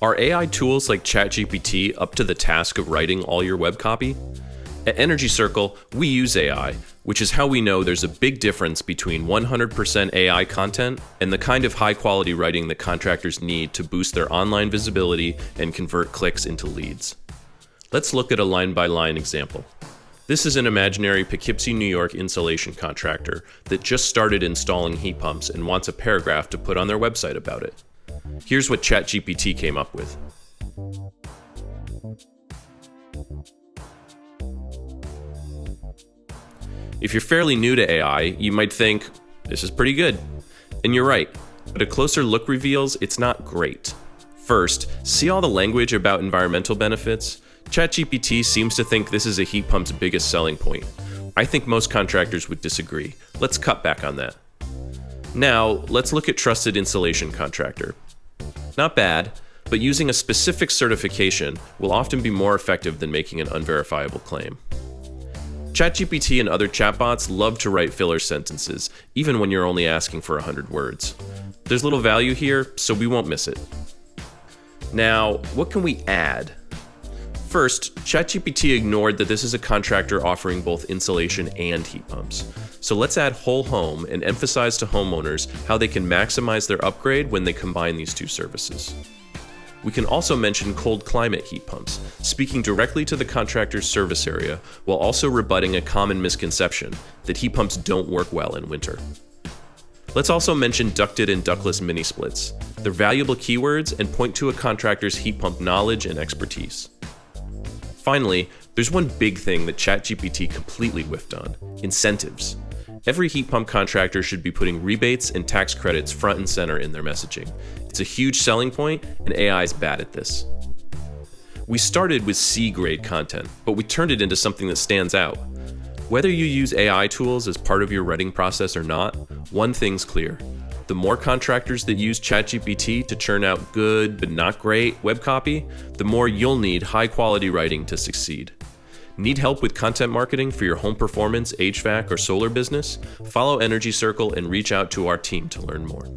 Are AI tools like ChatGPT up to the task of writing all your web copy? At Energy Circle, we use AI, which is how we know there's a big difference between 100% AI content and the kind of high-quality writing that contractors need to boost their online visibility and convert clicks into leads. Let's look at a line-by-line example. This is an imaginary Poughkeepsie, New York insulation contractor that just started installing heat pumps and wants a paragraph to put on their website about it. Here's what ChatGPT came up with. If you're fairly new to AI, you might think, this is pretty good. And you're right, but a closer look reveals it's not great. First, see all the language about environmental benefits? ChatGPT seems to think this is a heat pump's biggest selling point. I think most contractors would disagree. Let's cut back on that. Now, let's look at trusted insulation contractor. Not bad, but using a specific certification will often be more effective than making an unverifiable claim. ChatGPT and other chatbots love to write filler sentences, even when you're only asking for 100 words. There's little value here, so we won't miss it. Now, what can we add? First, ChatGPT ignored that this is a contractor offering both insulation and heat pumps. So let's add whole home and emphasize to homeowners how they can maximize their upgrade when they combine these two services. We can also mention cold climate heat pumps, speaking directly to the contractor's service area while also rebutting a common misconception that heat pumps don't work well in winter. Let's also mention ducted and ductless mini splits. They're valuable keywords and point to a contractor's heat pump knowledge and expertise. Finally, there's one big thing that ChatGPT completely whiffed on: incentives. Every heat pump contractor should be putting rebates and tax credits front and center in their messaging. It's a huge selling point, and AI is bad at this. We started with C-grade content, but we turned it into something that stands out. Whether you use AI tools as part of your writing process or not, one thing's clear. The more contractors that use ChatGPT to churn out good but not great web copy, the more you'll need high-quality writing to succeed. Need help with content marketing for your home performance, HVAC, or solar business? Follow Energy Circle and reach out to our team to learn more.